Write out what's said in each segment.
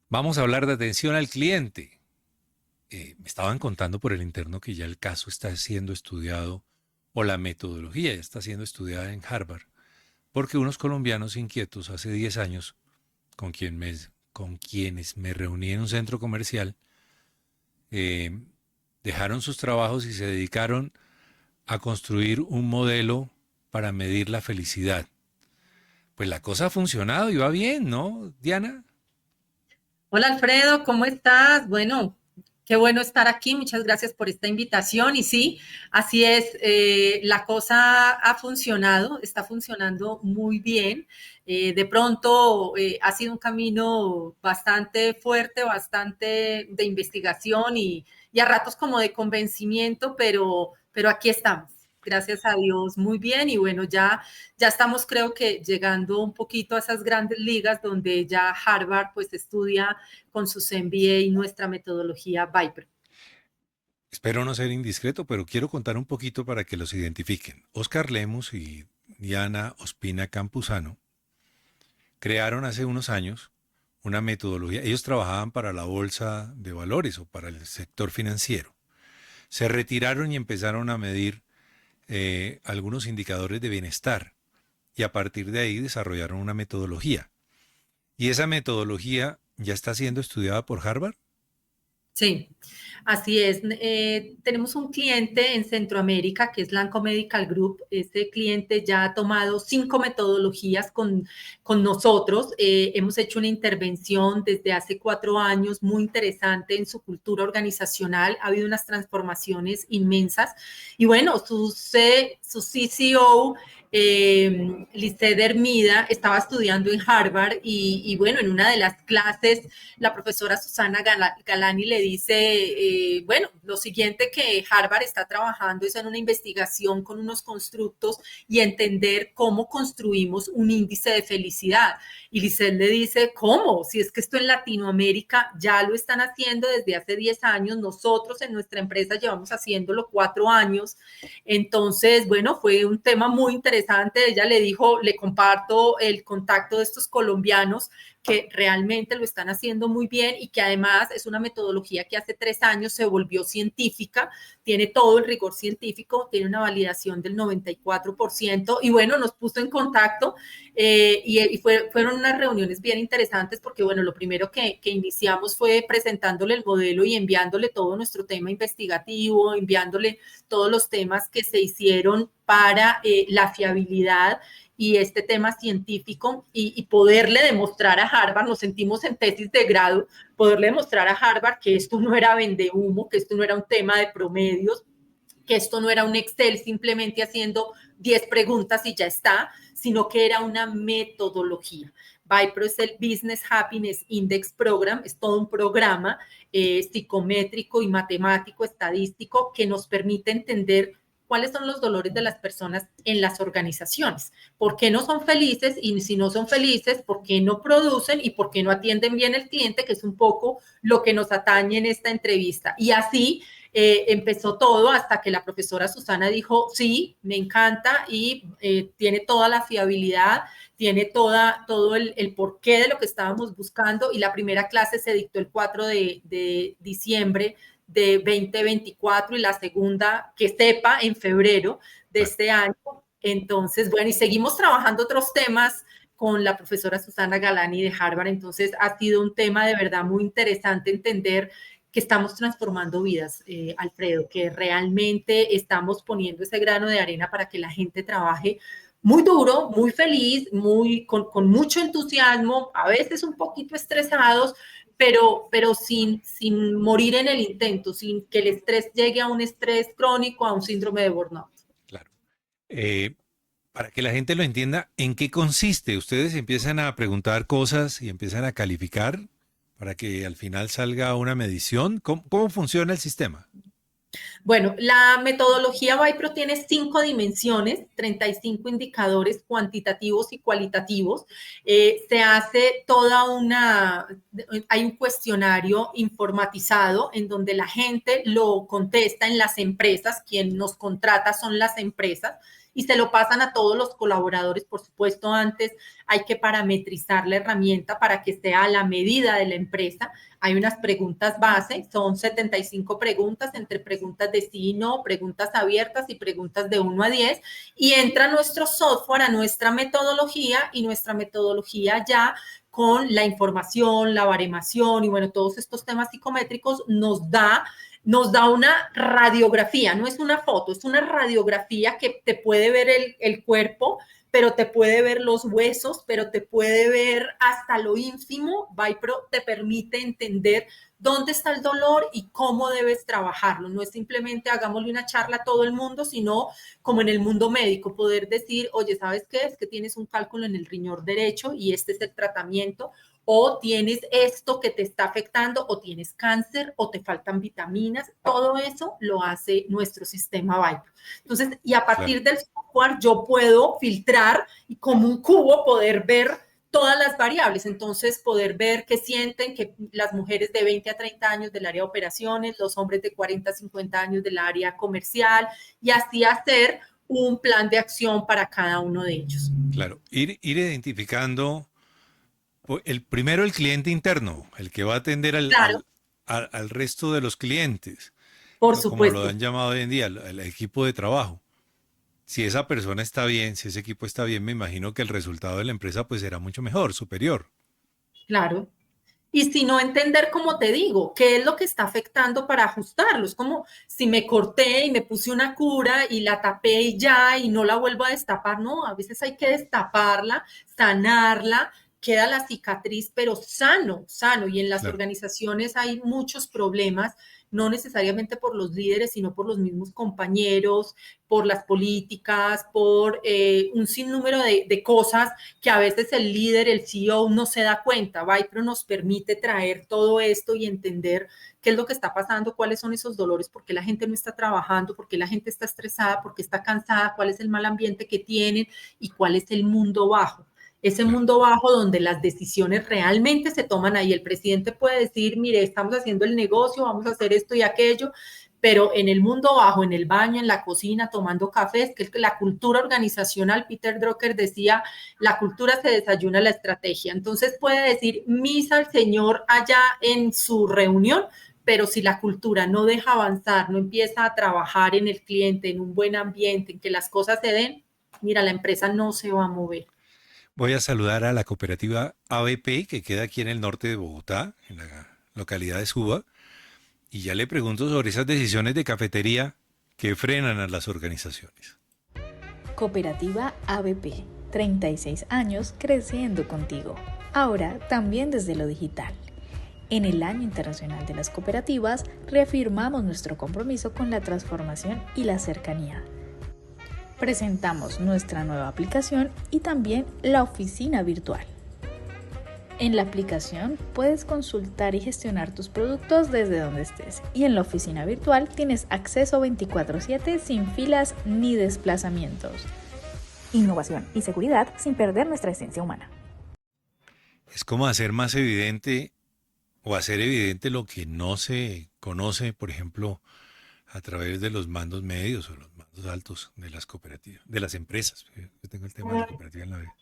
Vamos a hablar de atención al cliente. Me estaban contando por el interno que ya el caso está siendo estudiado, o la metodología ya está siendo estudiada en Harvard, porque unos colombianos inquietos hace 10 años, con, con quienes me reuní en un centro comercial, eh, dejaron sus trabajos y se dedicaron a construir un modelo para medir la felicidad. Pues la cosa ha funcionado y va bien, ¿no, Diana? Hola Alfredo, ¿cómo estás? Bueno, qué bueno estar aquí. Muchas gracias por esta invitación. Y sí, así es, la cosa ha funcionado, está funcionando muy bien. De pronto ha sido un camino bastante fuerte, bastante de investigación y a ratos como de convencimiento, pero aquí estamos. Gracias a Dios, muy bien. Y bueno, ya estamos creo que llegando un poquito a esas grandes ligas donde ya Harvard pues estudia con sus MBA y nuestra metodología Viper. Espero no ser indiscreto, pero quiero contar un poquito para que los identifiquen. Oscar Lemus y Diana Ospina Campuzano crearon hace unos años una metodología. Ellos trabajaban para la bolsa de valores o para el sector financiero. Se retiraron y empezaron a medir algunos indicadores de bienestar y a partir de ahí desarrollaron una metodología. Y esa metodología ya está siendo estudiada por Harvard. Sí, así es. Tenemos un cliente en Centroamérica que es Lanco Medical Group. Este cliente ya ha tomado 5 metodologías con nosotros. Hemos hecho una intervención desde hace 4 años muy interesante en su cultura organizacional. Ha habido unas transformaciones inmensas. Y bueno, su CCO Lisset Hermida estaba estudiando en Harvard y bueno, en una de las clases la profesora Susana Galani le dice, bueno, lo siguiente que Harvard está trabajando es en una investigación con unos constructos y entender cómo construimos un índice de felicidad. Y Lisset le dice, ¿cómo? Si es que esto en Latinoamérica ya lo están haciendo desde hace 10 años, nosotros en nuestra empresa llevamos haciéndolo 4 años. Entonces, bueno, fue un tema muy interesante. Ella le dijo, le comparto el contacto de estos colombianos que realmente lo están haciendo muy bien y que además es una metodología que hace 3 años se volvió científica, tiene todo el rigor científico, tiene una validación del 94% y bueno, nos puso en contacto fueron unas reuniones bien interesantes porque bueno, lo primero que iniciamos fue presentándole el modelo y enviándole todo nuestro tema investigativo, enviándole todos los temas que se hicieron para la fiabilidad y este tema científico y poderle demostrar a Harvard, nos sentimos en tesis de grado, poderle demostrar a Harvard que esto no era vende humo, que esto no era un tema de promedios, que esto no era un Excel simplemente haciendo 10 preguntas y ya está, sino que era una metodología. Vipro es el Business Happiness Index Program, es todo un programa psicométrico y matemático, estadístico, que nos permite entender cuáles son los dolores de las personas en las organizaciones, por qué no son felices y si no son felices, por qué no producen y por qué no atienden bien al cliente, que es un poco lo que nos atañe en esta entrevista. Y así empezó todo hasta que la profesora Susana dijo, sí, me encanta y tiene toda la fiabilidad, tiene todo el porqué de lo que estábamos buscando y la primera clase se dictó el 4 de diciembre de 2024 y la segunda que sepa en febrero de Claro. este año. Entonces, bueno, y seguimos trabajando otros temas con la profesora Susana Galani de Harvard. Entonces, ha sido un tema de verdad muy interesante entender que estamos transformando vidas, Alfredo, que realmente estamos poniendo ese grano de arena para que la gente trabaje muy duro, muy feliz, con mucho entusiasmo, a veces un poquito estresados, pero sin morir en el intento, sin que el estrés llegue a un estrés crónico, a un síndrome de burnout. Claro. Eh, para que la gente lo entienda, ¿en qué consiste? Ustedes empiezan a preguntar cosas y empiezan a calificar para que al final salga una medición. ¿Cómo funciona el sistema? Bueno, la metodología Vipro tiene 5 dimensiones, 35 indicadores cuantitativos y cualitativos. Se hace hay un cuestionario informatizado en donde la gente lo contesta en las empresas, quien nos contrata son las empresas y se lo pasan a todos los colaboradores. Por supuesto, antes hay que parametrizar la herramienta para que sea a la medida de la empresa. Hay unas preguntas base, son 75 preguntas, entre preguntas de sí y no, preguntas abiertas y preguntas de 1 a 10, y entra nuestro software a nuestra metodología, y nuestra metodología ya con la información, la baremación y bueno, todos estos temas psicométricos nos da una radiografía, no es una foto, es una radiografía que te puede ver el cuerpo, pero te puede ver los huesos, pero te puede ver hasta lo ínfimo. Vipro te permite entender dónde está el dolor y cómo debes trabajarlo. No es simplemente hagámosle una charla a todo el mundo, sino como en el mundo médico, poder decir, oye, ¿sabes qué? Es que tienes un cálculo en el riñón derecho y este es el tratamiento, o tienes esto que te está afectando, o tienes cáncer, o te faltan vitaminas. Todo eso lo hace nuestro sistema Vipro. Entonces, y a partir del software yo puedo filtrar y como un cubo poder ver todas las variables. Entonces, poder ver qué sienten que las mujeres de 20 a 30 años del área de operaciones, los hombres de 40 a 50 años del área comercial, y así hacer un plan de acción para cada uno de ellos. Claro, ir identificando primero el cliente interno, el que va a atender Claro, al resto de los clientes, por como lo supuesto. han llamado hoy en día, el equipo de trabajo. Si esa persona está bien, si ese equipo está bien, me imagino que el resultado de la empresa pues será mucho mejor, superior. Claro. Y si no entender, como te digo, qué es lo que está afectando para ajustarlo. Es como si me corté y me puse una cura y la tapé y ya, y no la vuelvo a destapar. No, a veces hay que destaparla, sanarla, queda la cicatriz, pero sano, sano. Y en las Claro. organizaciones hay muchos problemas, no necesariamente por los líderes, sino por los mismos compañeros, por las políticas, por un sinnúmero de cosas que a veces el líder, el CEO no se da cuenta. Vipro nos permite traer todo esto y entender qué es lo que está pasando, cuáles son esos dolores, por qué la gente no está trabajando, por qué la gente está estresada, por qué está cansada, cuál es el mal ambiente que tienen y cuál es el mundo bajo. Ese Claro. mundo bajo donde las decisiones realmente se toman ahí. El presidente puede decir, mire, estamos haciendo el negocio, vamos a hacer esto y aquello, pero en el mundo bajo, en el baño, en la cocina, tomando cafés, que la cultura organizacional, Peter Drucker decía, la cultura se desayuna la estrategia. Entonces puede decir misa al Señor allá en su reunión, pero si la cultura no deja avanzar, no empieza a trabajar en el cliente, en un buen ambiente, en que las cosas se den, mira, la empresa no se va a mover. Voy a saludar a la cooperativa ABP que queda aquí en el norte de Bogotá, en la localidad de Suba, y ya le pregunto sobre esas decisiones de cafetería que frenan a las organizaciones. Cooperativa ABP, 36 años creciendo contigo. Ahora también desde lo digital. En el Año Internacional de las Cooperativas reafirmamos nuestro compromiso con la transformación y la cercanía. Presentamos nuestra nueva aplicación y también la oficina virtual. En la aplicación puedes consultar y gestionar tus productos desde donde estés, y en la oficina virtual tienes acceso 24/7 sin filas ni desplazamientos. Innovación y seguridad sin perder nuestra esencia humana. Es como hacer más evidente o hacer evidente lo que no se conoce, por ejemplo, a través de los mandos medios o los mandos altos de las cooperativas, de las empresas. Yo tengo el tema de la cooperativa en la vida.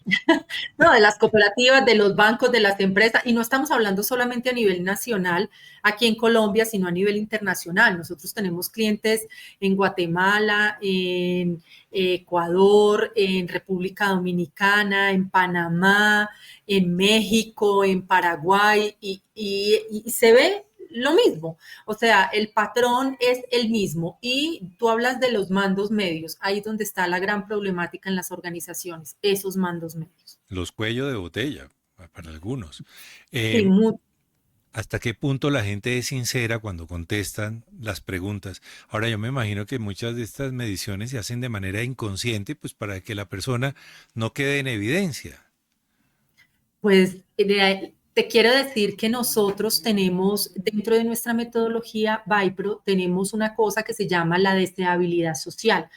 No, de las cooperativas, de los bancos, de las empresas, y no estamos hablando solamente a nivel nacional aquí en Colombia, sino a nivel internacional. Nosotros tenemos clientes en Guatemala, en Ecuador, en República Dominicana, en Panamá, en México, en Paraguay, y se ve lo mismo. O sea, el patrón es el mismo. Y tú hablas de los mandos medios, ahí es donde está la gran problemática en las organizaciones, esos mandos medios. Los cuellos de botella, para algunos. Sí, Eh, muy, ¿Hasta qué punto la gente es sincera cuando contestan las preguntas? Ahora, yo me imagino que muchas de estas mediciones se hacen de manera inconsciente, pues para que la persona no quede en evidencia. pues te quiero decir que nosotros tenemos dentro de nuestra metodología Vipro, tenemos una cosa que se llama la deseabilidad social.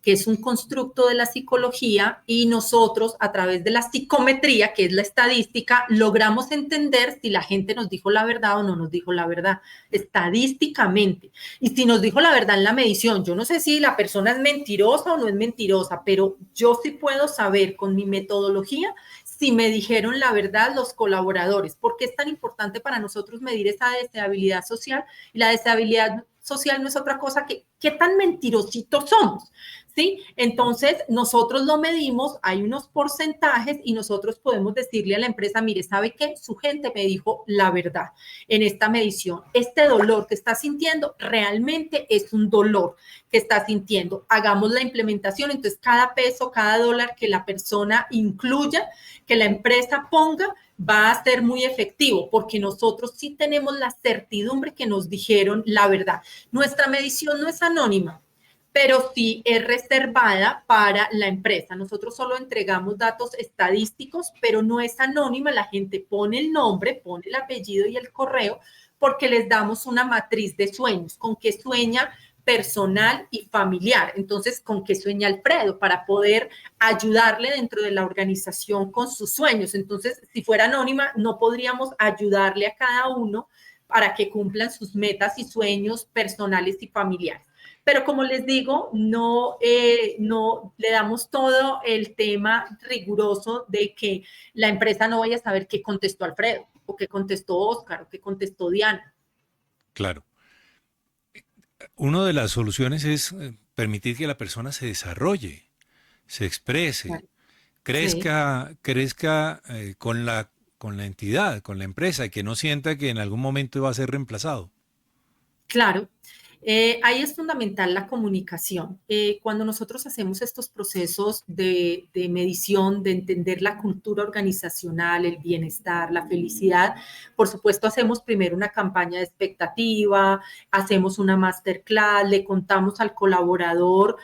que es un constructo de la psicología, y nosotros a través de la psicometría, que es la estadística, logramos entender si la gente nos dijo la verdad o no nos dijo la verdad, estadísticamente. Y si nos dijo la verdad en la medición, yo no sé si la persona es mentirosa o no es mentirosa, pero yo sí puedo saber con mi metodología si me dijeron la verdad los colaboradores. ¿Por qué es tan importante para nosotros medir esa deseabilidad social? Y la deseabilidad social no es otra cosa que qué tan mentirositos somos, ¿sí? Entonces, nosotros lo medimos, hay unos porcentajes y nosotros podemos decirle a la empresa, mire, ¿sabe qué? Su gente me dijo la verdad en esta medición. Este dolor que está sintiendo realmente es un dolor que está sintiendo. Hagamos la implementación, entonces cada peso, cada dólar que la persona incluya, que la empresa ponga, va a ser muy efectivo, porque nosotros sí tenemos la certidumbre que nos dijeron la verdad. Nuestra medición no es anónima, pero sí es reservada para la empresa. Nosotros solo entregamos datos estadísticos, pero no es anónima. La gente pone el nombre, pone el apellido y el correo, porque les damos una matriz de sueños, con qué sueña personal y familiar. Entonces, ¿con qué sueña Alfredo? Para poder ayudarle dentro de la organización con sus sueños. Entonces, si fuera anónima, no podríamos ayudarle a cada uno para que cumplan sus metas y sueños personales y familiares. Pero como les digo, no le damos todo el tema riguroso de que la empresa no vaya a saber qué contestó Alfredo, o qué contestó Oscar, o qué contestó Diana. Claro. Una de las soluciones es permitir que la persona se desarrolle, se exprese, Sí, crezca con la entidad, con la empresa, y que no sienta que en algún momento va a ser reemplazado. claro. Ahí es fundamental la comunicación. Cuando nosotros hacemos estos procesos de medición, de entender la cultura organizacional, el bienestar, la felicidad, por supuesto hacemos primero una campaña de expectativa, hacemos una masterclass, le contamos al colaborador,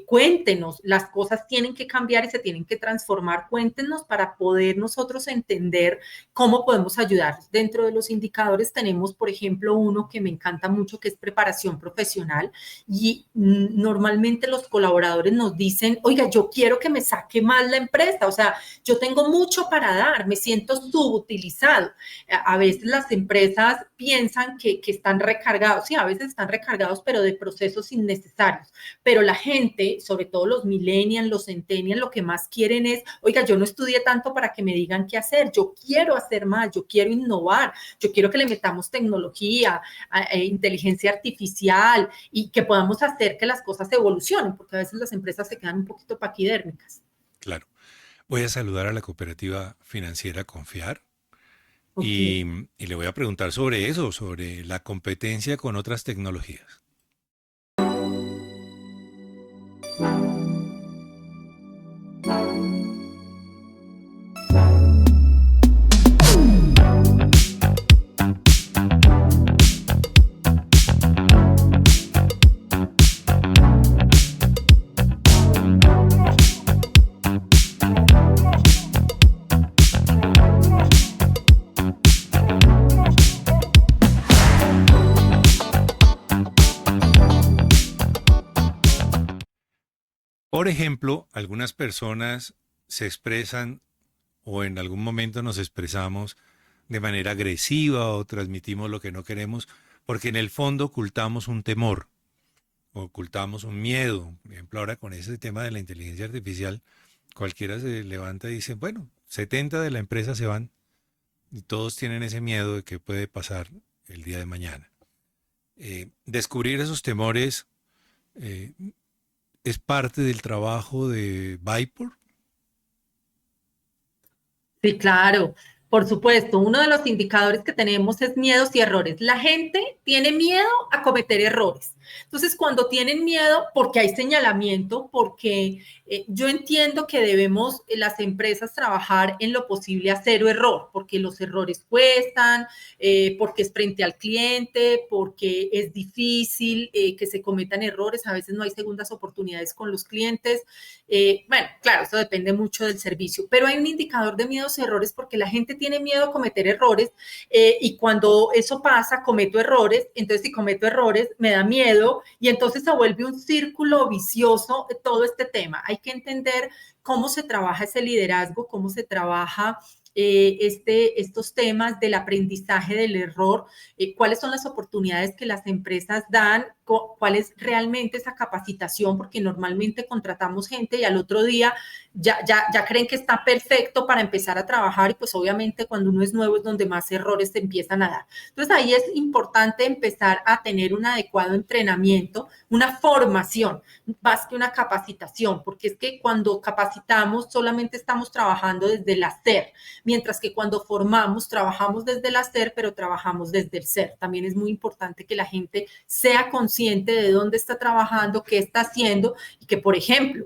cuéntenos, las cosas tienen que cambiar y se tienen que transformar, cuéntenos para poder nosotros entender cómo podemos ayudar. Dentro de los indicadores tenemos, por ejemplo, uno que me encanta mucho, que es preparación profesional, y normalmente los colaboradores nos dicen, oiga, yo quiero que me saque más la empresa, o sea, yo tengo mucho para dar, me siento subutilizado. A veces las empresas piensan que están recargados, sí, a veces están recargados, pero de procesos innecesarios, pero la gente, sobre todo los millennials, los centennials, lo que más quieren es, oiga, yo no estudié tanto para que me digan qué hacer, yo quiero hacer más, yo quiero innovar, yo quiero que le metamos tecnología, inteligencia artificial, y que podamos hacer que las cosas evolucionen, porque a veces las empresas se quedan un poquito paquidérmicas. Claro. Voy a saludar a la cooperativa financiera Confiar Ok. y le voy a preguntar sobre eso, sobre la competencia con otras tecnologías. Por ejemplo, algunas personas se expresan o en algún momento nos expresamos de manera agresiva o transmitimos lo que no queremos porque en el fondo ocultamos un temor, ocultamos un miedo. Por ejemplo, ahora con ese tema de la inteligencia artificial, cualquiera se levanta y dice, bueno, 70 de la empresa se van y todos tienen ese miedo de que puede pasar el día de mañana. Descubrir esos temores eh, es parte del trabajo de Vipor. Sí, claro, por supuesto. Uno de los indicadores que tenemos es miedos y errores. La gente tiene miedo a cometer errores. Entonces, cuando tienen miedo, porque hay señalamiento, porque yo entiendo que debemos las empresas trabajar en lo posible a cero error, porque los errores cuestan, porque es frente al cliente, porque es difícil que se cometan errores, a veces no hay segundas oportunidades con los clientes. Bueno, claro, eso depende mucho del servicio, pero hay un indicador de miedos y errores porque la gente tiene miedo a cometer errores, y cuando eso pasa, cometo errores, entonces si cometo errores, me da miedo miedo y entonces se vuelve un círculo vicioso todo este tema. Hay que entender cómo se trabaja ese liderazgo, cómo se trabaja estos temas del aprendizaje del error, cuáles son las oportunidades que las empresas dan, cuál es realmente esa capacitación, porque normalmente contratamos gente y al otro día ya creen que está perfecto para empezar a trabajar y pues obviamente cuando uno es nuevo es donde más errores se empiezan a dar. Entonces ahí es importante empezar a tener un adecuado entrenamiento, una formación, más que una capacitación, porque es que cuando capacitamos solamente estamos trabajando desde el hacer, mientras que cuando formamos trabajamos desde el hacer, pero trabajamos desde el ser. También es muy importante que la gente sea consciente de dónde está trabajando, qué está haciendo y que, por ejemplo,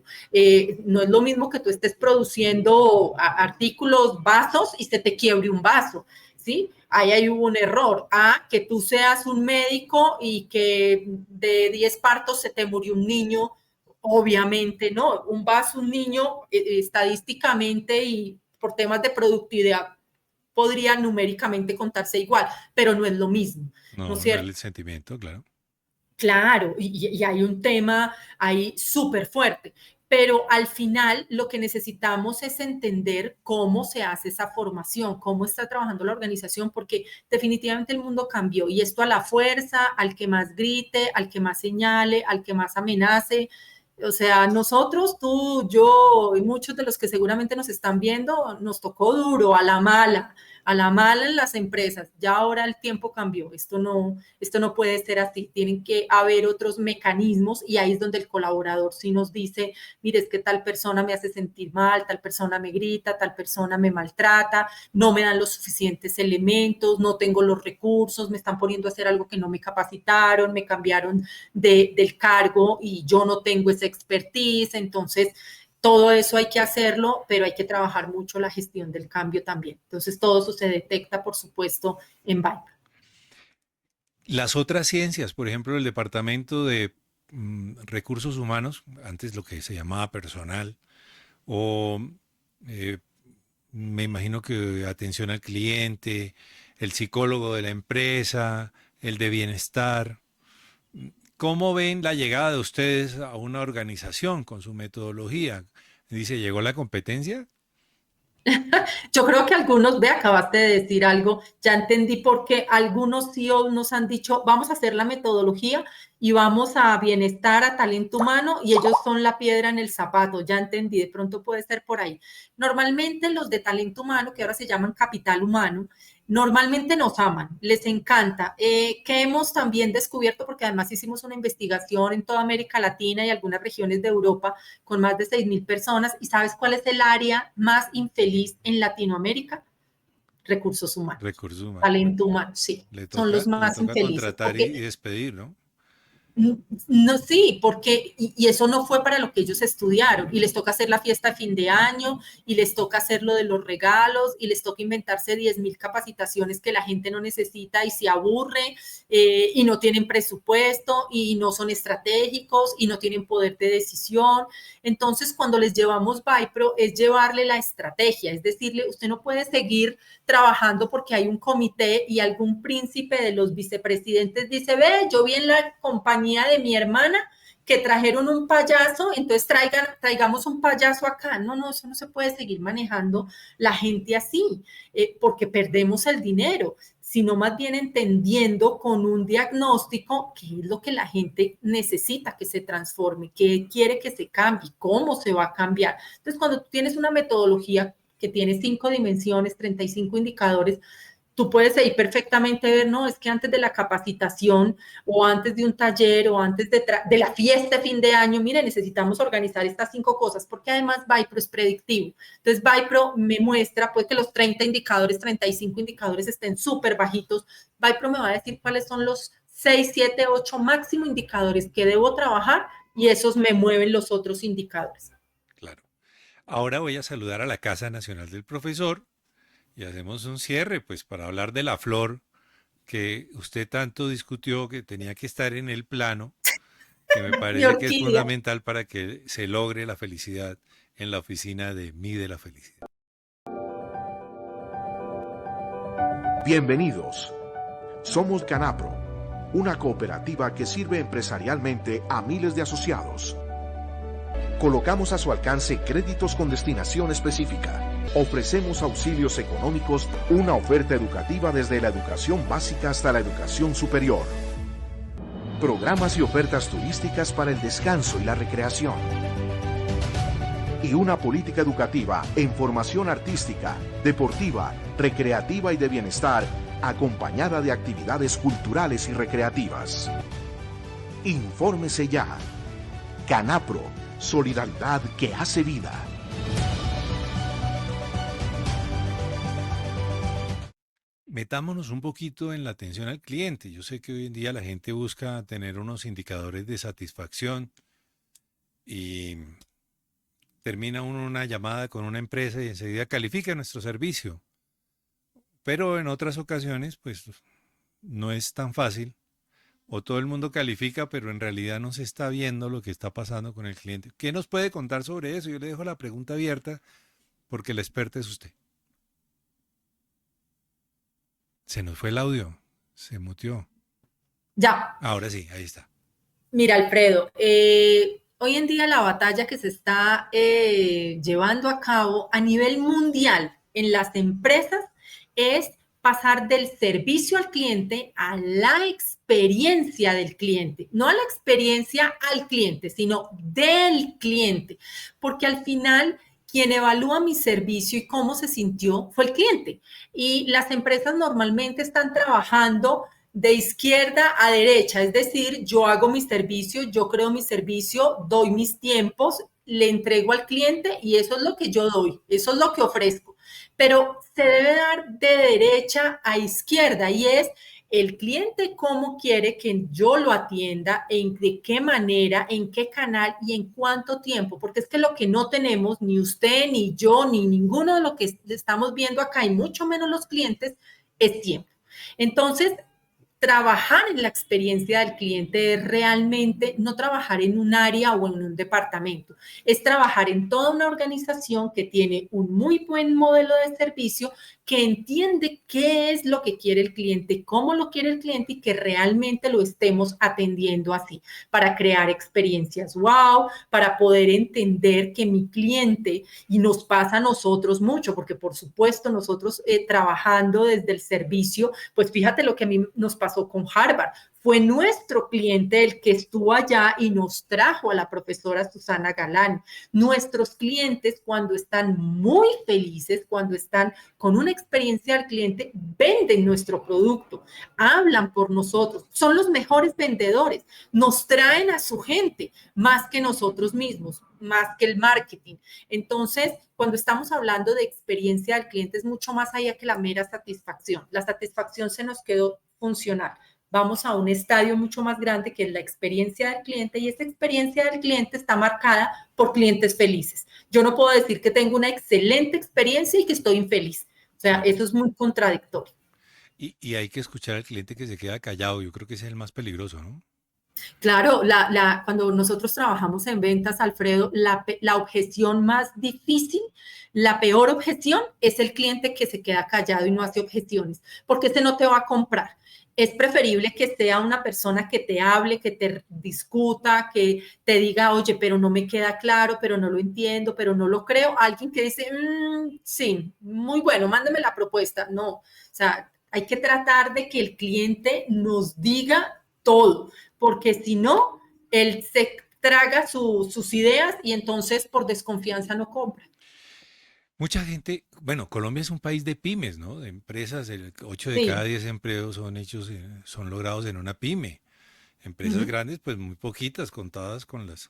no es lo mismo que tú estés produciendo artículos, vasos y se te quiebre un vaso, ¿sí? Ahí hubo un error. Que tú seas un médico y que de 10 partos se te murió un niño, obviamente no. Un vaso, un niño, estadísticamente y por temas de productividad podría numéricamente contarse igual, pero no es lo mismo, ¿no es cierto? No el sentimiento, claro. Claro, y hay un tema ahí súper fuerte, pero al final lo que necesitamos es entender cómo se hace esa formación, cómo está trabajando la organización, porque definitivamente el mundo cambió y esto a la fuerza, al que más grite, al que más señale, al que más amenace. O sea, nosotros, tú, yo y muchos de los que seguramente nos están viendo, nos tocó duro, a la mala en las empresas. Ya ahora el tiempo cambió. Esto no puede ser así. Tienen que haber otros mecanismos y ahí es donde el colaborador sí nos dice, mire, es que tal persona me hace sentir mal, tal persona me grita, tal persona me maltrata, no me dan los suficientes elementos, no tengo los recursos, me están poniendo a hacer algo que no me capacitaron, me cambiaron del cargo y yo no tengo esa expertise. Entonces, todo eso hay que hacerlo, pero hay que trabajar mucho la gestión del cambio también. Entonces, todo eso se detecta, por supuesto, en Viper. Las otras ciencias, por ejemplo, el departamento de recursos humanos, antes lo que se llamaba personal, o eh, me imagino que atención al cliente, el psicólogo de la empresa, el de bienestar. ¿Cómo ven la llegada de ustedes a una organización con su metodología? Dice, ¿llegó la competencia? Yo creo que algunos, acabaste de decir algo, ya entendí por qué algunos CEOs nos han dicho, vamos a hacer la metodología y vamos a bienestar, a talento humano, y ellos son la piedra en el zapato, ya entendí, de pronto puede ser por ahí. Normalmente los de talento humano, que ahora se llaman capital humano, normalmente nos aman, les encanta. Que hemos también descubierto, porque además hicimos una investigación en toda América Latina y algunas regiones de Europa con más de 6,000 personas, ¿y sabes cuál es el área más infeliz en Latinoamérica? Recursos humanos. Recursos humanos. Talento humano, sí. Son los más le toca infelices. contratar y despedir, ¿no? No, sí, porque, y eso no fue para lo que ellos estudiaron, y les toca hacer la fiesta de fin de año, y les toca hacer lo de los regalos, y les toca inventarse 10,000 capacitaciones que la gente no necesita y se aburre, y no tienen presupuesto, y no son estratégicos, y no tienen poder de decisión. Entonces, cuando les llevamos Vipro, es llevarle la estrategia, es decirle, usted no puede seguir trabajando porque hay un comité y algún príncipe de los vicepresidentes dice, ve, yo vi en la compañía de mi hermana que trajeron un payaso, entonces traigamos un payaso acá. No, eso no se puede seguir manejando la gente así, porque perdemos el dinero, sino más bien entendiendo con un diagnóstico qué es lo que la gente necesita que se transforme, qué quiere que se cambie, cómo se va a cambiar. Entonces, cuando tú tienes una metodología que tiene 5 dimensiones, 35 indicadores, tú puedes ahí perfectamente ver, no, es que antes de la capacitación o antes de un taller o antes de la fiesta de fin de año, mire, necesitamos organizar estas 5 cosas, porque además Vipro es predictivo. Entonces, Vipro me muestra, puede que los 30 indicadores, 35 indicadores estén súper bajitos. Vipro me va a decir cuáles son los 6, 7, 8 máximo indicadores que debo trabajar y esos me mueven los otros indicadores. Claro. Ahora voy a saludar a la Casa Nacional del Profesor y hacemos un cierre, pues, para hablar de la flor que usted tanto discutió que tenía que estar en el plano, que me parece que es fundamental para que se logre la felicidad en la oficina de Mide la Felicidad. Bienvenidos. Somos Canapro. una cooperativa que sirve empresarialmente a miles de asociados. Colocamos a su alcance créditos con destinación específica. Ofrecemos auxilios económicos, una oferta educativa desde la educación básica hasta la educación superior. Programas y ofertas turísticas para el descanso y la recreación. Y una política educativa en formación artística, deportiva, recreativa y de bienestar, acompañada de actividades culturales y recreativas. Infórmese ya. Canapro, solidaridad que hace vida. Metámonos un poquito en la atención al cliente. Yo sé que hoy en día la gente busca tener unos indicadores de satisfacción y termina uno una llamada con una empresa y enseguida califica nuestro servicio. Pero en otras ocasiones, pues no es tan fácil. O todo el mundo califica, pero en realidad no se está viendo lo que está pasando con el cliente. ¿Qué nos puede contar sobre eso? Yo le dejo la pregunta abierta porque la experta es usted. Se nos fue el audio, se muteó. Ya. Ahora sí, ahí está. Mira, Alfredo, hoy en día la batalla que se está llevando a cabo a nivel mundial en las empresas es pasar del servicio al cliente a la experiencia del cliente, no a la experiencia al cliente, sino del cliente, porque al final quien evalúa mi servicio y cómo se sintió fue el cliente. Y las empresas normalmente están trabajando de izquierda a derecha, es decir, yo hago mi servicio, yo creo mi servicio, doy mis tiempos, le entrego al cliente y eso es lo que yo doy, eso es lo que ofrezco. Pero se debe dar de derecha a izquierda y es el cliente cómo quiere que yo lo atienda, de qué manera, en qué canal y en cuánto tiempo, porque es que lo que no tenemos, ni usted, ni yo, ni ninguno de lo que estamos viendo acá, y mucho menos los clientes, es tiempo. Entonces, trabajar en la experiencia del cliente es realmente no trabajar en un área o en un departamento, es trabajar en toda una organización que tiene un muy buen modelo de servicio, que entiende qué es lo que quiere el cliente, cómo lo quiere el cliente y que realmente lo estemos atendiendo así, para crear experiencias wow, para poder entender que mi cliente, y nos pasa a nosotros mucho, porque por supuesto nosotros trabajando desde el servicio, pues fíjate lo que a mí nos pasó con Harvard. Fue nuestro cliente el que estuvo allá y nos trajo a la profesora Susana Galán. Nuestros clientes, cuando están muy felices, cuando están con una experiencia al cliente, venden nuestro producto, hablan por nosotros, son los mejores vendedores, nos traen a su gente más que nosotros mismos, más que el marketing. Entonces, cuando estamos hablando de experiencia del cliente, es mucho más allá que la mera satisfacción. La satisfacción se nos quedó funcional. Vamos a un estadio mucho más grande que es la experiencia del cliente y esa experiencia del cliente está marcada por clientes felices. Yo no puedo decir que tengo una excelente experiencia y que estoy infeliz. O sea, eso es muy contradictorio. Y hay que escuchar al cliente que se queda callado. Yo creo que ese es el más peligroso, ¿no? Claro, cuando nosotros trabajamos en ventas, Alfredo, la objeción más difícil, la peor objeción es el cliente que se queda callado y no hace objeciones, porque ese no te va a comprar. Es preferible que sea una persona que te hable, que te discuta, que te diga, oye, pero no me queda claro, pero no lo entiendo, pero no lo creo. Alguien que dice, sí, muy bueno, mándame la propuesta. No, o sea, hay que tratar de que el cliente nos diga todo, porque si no, él se traga sus ideas y entonces por desconfianza no compra. Mucha gente, bueno, Colombia es un país de pymes, ¿no? De empresas, el 8 de cada Sí. 10 empleos son hechos, son logrados en una pyme. Empresas grandes, pues muy poquitas, contadas con las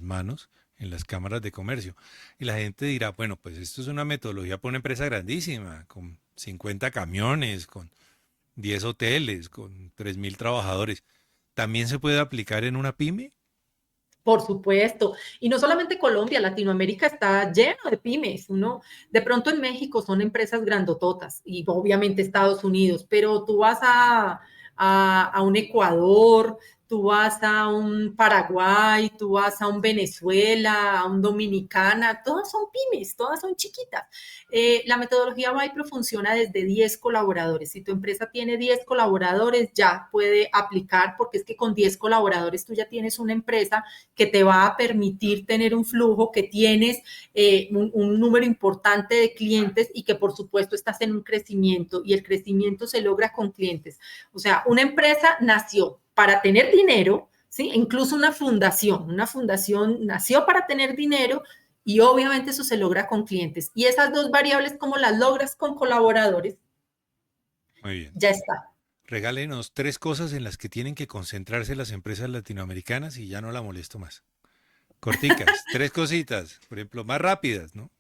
manos en las cámaras de comercio. Y la gente dirá, bueno, pues esto es una metodología para una empresa grandísima, con 50 camiones, con 10 hoteles, con 3.000 trabajadores. ¿También se puede aplicar en una pyme? Por supuesto. Y no solamente Colombia, Latinoamérica está lleno de pymes. Uno, de pronto en México son empresas grandototas y obviamente Estados Unidos, pero tú vas a un Ecuador, tú vas a un Paraguay, tú vas a un Venezuela, a un Dominicana, todas son pymes, todas son chiquitas. La metodología Wipro funciona desde 10 colaboradores. Si tu empresa tiene 10 colaboradores, ya puede aplicar, porque es que con 10 colaboradores tú ya tienes una empresa que te va a permitir tener un flujo, que tienes un número importante de clientes y que por supuesto estás en un crecimiento, y el crecimiento se logra con clientes. O sea, una empresa nació para tener dinero, ¿sí? Incluso una fundación nació para tener dinero, y obviamente eso se logra con clientes. Y esas dos variables, ¿cómo las logras? Con colaboradores. Muy bien. Ya está. Regálenos 3 cosas en las que tienen que concentrarse las empresas latinoamericanas y ya no la molesto más. Corticas, 3 cositas, por ejemplo, más rápidas, ¿no?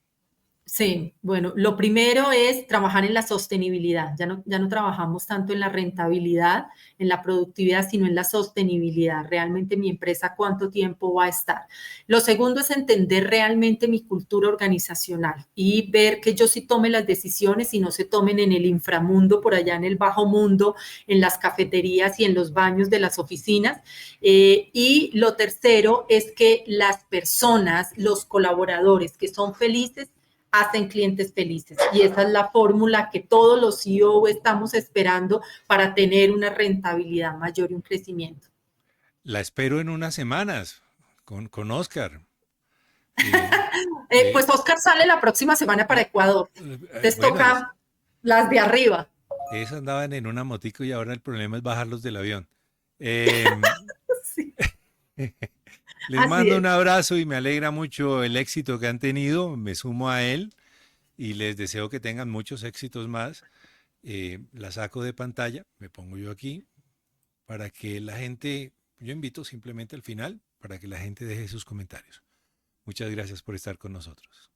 Sí, bueno, lo primero es trabajar en la sostenibilidad. Ya no trabajamos tanto en la rentabilidad, en la productividad, sino en la sostenibilidad. Realmente mi empresa, ¿cuánto tiempo va a estar? Lo segundo es entender realmente mi cultura organizacional y ver que yo sí tome las decisiones y no se tomen en el inframundo, por allá en el bajo mundo, en las cafeterías y en los baños de las oficinas. Y lo tercero es que las personas, los colaboradores que son felices, hacen clientes felices. Y esa es la fórmula que todos los CEO estamos esperando para tener una rentabilidad mayor y un crecimiento. La espero en unas semanas con Oscar. Eh, Pues eh, Oscar sale la próxima semana para Ecuador. Les bueno, toca las de arriba. esos andaban en una motico y ahora el problema es bajarlos del avión. Em, Sí, Les así mando es. un abrazo y me alegra mucho el éxito que han tenido. Me sumo a él y les deseo que tengan muchos éxitos más. La saco de pantalla, me pongo yo aquí para que la gente, yo invito simplemente al final para que la gente deje sus comentarios. Muchas gracias por estar con nosotros.